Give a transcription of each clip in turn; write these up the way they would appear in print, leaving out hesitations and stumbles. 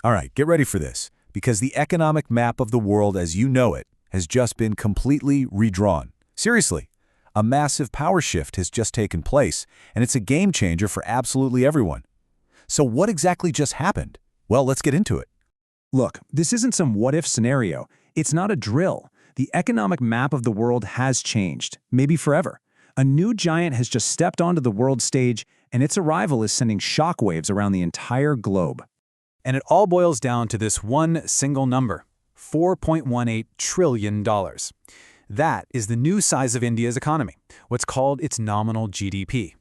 All right, get ready for this, because the economic map of the world as you know it has just been completely redrawn. Seriously, a massive power shift has just taken place, and it's a game changer for absolutely everyone. So what exactly just happened? Well, let's get into it. Look, this isn't some what-if scenario. It's not a drill. The economic map of the world has changed, maybe forever. A new giant has just stepped onto the world stage, and its arrival is sending shockwaves around the entire globe. And it all boils down to this one single number, $4.18 trillion. That is the new size of India's economy, what's called its nominal GDP.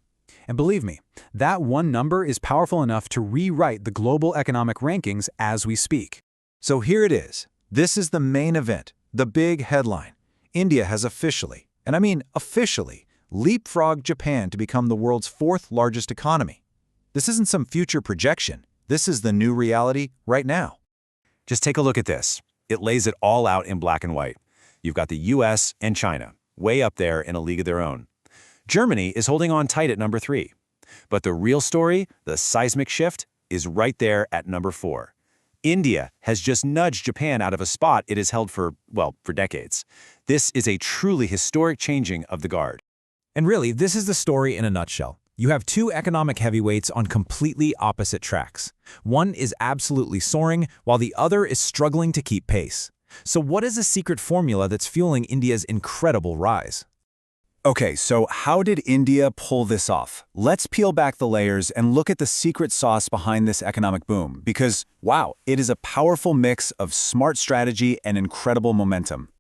And believe me, that one number is powerful enough to rewrite the global economic rankings as we speak. So here it is. This is the main event, the big headline. India has officially, and I mean officially, leapfrogged Japan to become the world's fourth largest economy. This isn't some future projection. This is the new reality right now. Just take a look at this. It lays it all out in black and white. You've got the US and China, way up there in a league of their own. Germany is holding on tight at number 3. But the real story, the seismic shift, is right there at number 4. India has just nudged Japan out of a spot it has held for decades. This is a truly historic changing of the guard. And really, this is the story in a nutshell. You have two economic heavyweights on completely opposite tracks. One is absolutely soaring, while the other is struggling to keep pace. So what is the secret formula that's fueling India's incredible rise? Okay, so how did India pull this off? Let's peel back the layers and look at the secret sauce behind this economic boom, because, wow, it is a powerful mix of smart strategy and incredible momentum.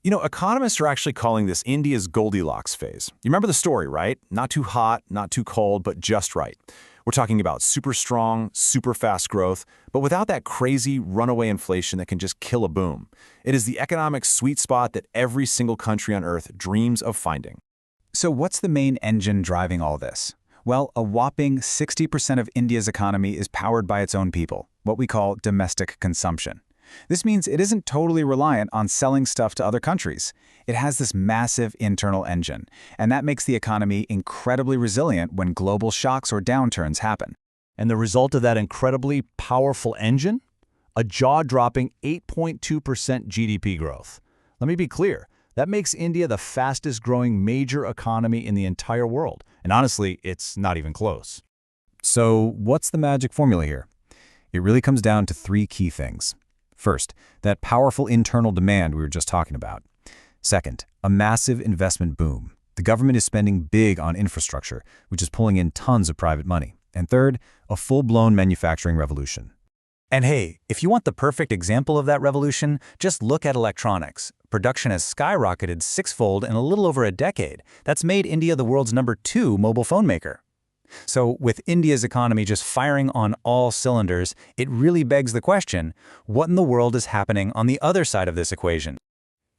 You know, economists are actually calling this India's Goldilocks phase. You remember the story, right? Not too hot, not too cold, but just right. We're talking about super strong, super fast growth, but without that crazy runaway inflation that can just kill a boom. It is the economic sweet spot that every single country on Earth dreams of finding. So what's the main engine driving all this? Well, a whopping 60% of India's economy is powered by its own people, what we call domestic consumption. This means it isn't totally reliant on selling stuff to other countries. It has this massive internal engine, and that makes the economy incredibly resilient when global shocks or downturns happen. And the result of that incredibly powerful engine? A jaw-dropping 8.2% GDP growth. Let me be clear, that makes India the fastest-growing major economy in the entire world. And honestly, it's not even close. So what's the magic formula here? It really comes down to 3 key things. First, that powerful internal demand we were just talking about. Second, a massive investment boom. The government is spending big on infrastructure, which is pulling in tons of private money. And third, a full-blown manufacturing revolution. And hey, if you want the perfect example of that revolution, just look at electronics. Production has skyrocketed 6-fold in a little over a decade. That's made India the world's number 2 mobile phone maker. So with India's economy just firing on all cylinders, it really begs the question, what in the world is happening on the other side of this equation?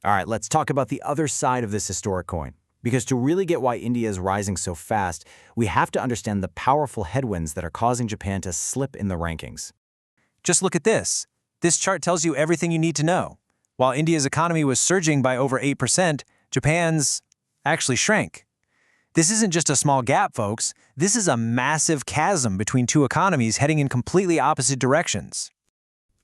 All right, let's talk about the other side of this historic coin. Because to really get why India is rising so fast, we have to understand the powerful headwinds that are causing Japan to slip in the rankings. Just look at this. This chart tells you everything you need to know. While India's economy was surging by over 8%, Japan's actually shrank. This isn't just a small gap, folks. This is a massive chasm between two economies heading in completely opposite directions.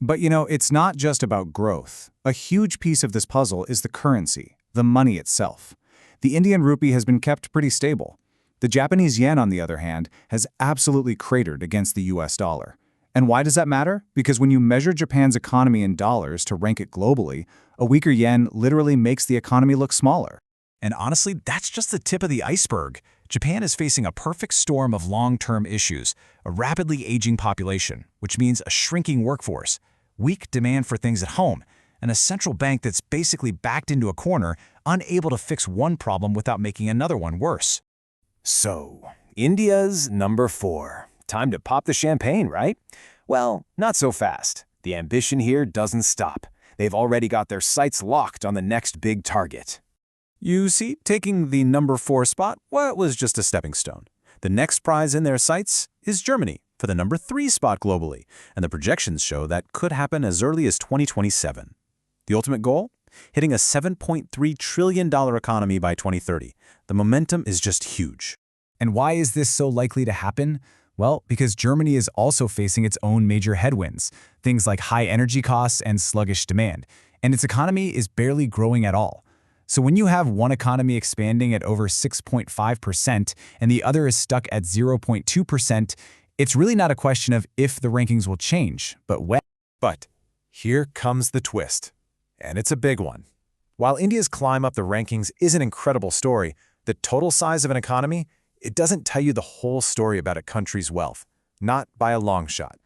But you know, it's not just about growth. A huge piece of this puzzle is the currency, the money itself. The Indian rupee has been kept pretty stable. The Japanese yen, on the other hand, has absolutely cratered against the US dollar. And why does that matter? Because when you measure Japan's economy in dollars to rank it globally, a weaker yen literally makes the economy look smaller. And honestly, that's just the tip of the iceberg. Japan is facing a perfect storm of long-term issues, a rapidly aging population, which means a shrinking workforce, weak demand for things at home, and a central bank that's basically backed into a corner, unable to fix one problem without making another one worse. So, India's number 4. Time to pop the champagne, right? Well, not so fast. The ambition here doesn't stop. They've already got their sights locked on the next big target. You see, taking the number 4 spot, well, it was just a stepping stone. The next prize in their sights is Germany for the number 3 spot globally, and the projections show that could happen as early as 2027. The ultimate goal? Hitting a $7.3 trillion economy by 2030. The momentum is just huge. And why is this so likely to happen? Well, because Germany is also facing its own major headwinds, things like high energy costs and sluggish demand, and its economy is barely growing at all. So when you have one economy expanding at over 6.5% and the other is stuck at 0.2%, it's really not a question of if the rankings will change, but when. But here comes the twist, and it's a big one. While India's climb up the rankings is an incredible story, the total size of an economy, it doesn't tell you the whole story about a country's wealth, not by a long shot.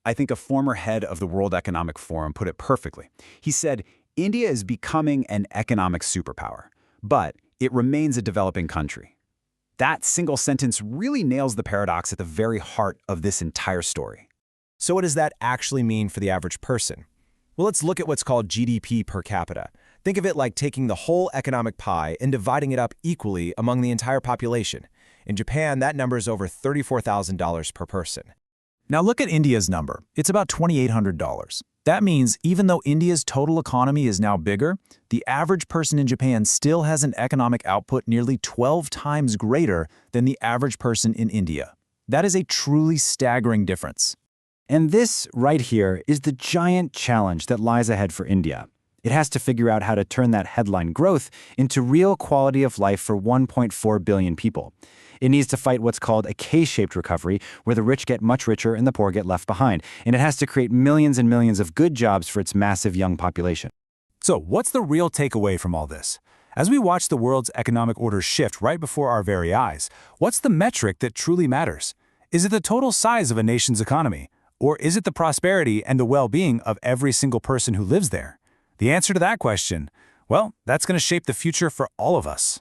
I think a former head of the World Economic Forum put it perfectly. He said, India is becoming an economic superpower, but it remains a developing country. That single sentence really nails the paradox at the very heart of this entire story. So what does that actually mean for the average person? Well, let's look at what's called GDP per capita. Think of it like taking the whole economic pie and dividing it up equally among the entire population. In Japan, that number is over $34,000 per person. Now look at India's number. It's about $2,800. That means even though India's total economy is now bigger, the average person in Japan still has an economic output nearly 12 times greater than the average person in India. That is a truly staggering difference. And this right here is the giant challenge that lies ahead for India. It has to figure out how to turn that headline growth into real quality of life for 1.4 billion people. It needs to fight what's called a K-shaped recovery, where the rich get much richer and the poor get left behind. And it has to create millions and millions of good jobs for its massive young population. So what's the real takeaway from all this? As we watch the world's economic order shift right before our very eyes, what's the metric that truly matters? Is it the total size of a nation's economy? Or is it the prosperity and the well-being of every single person who lives there? The answer to that question, well, that's going to shape the future for all of us.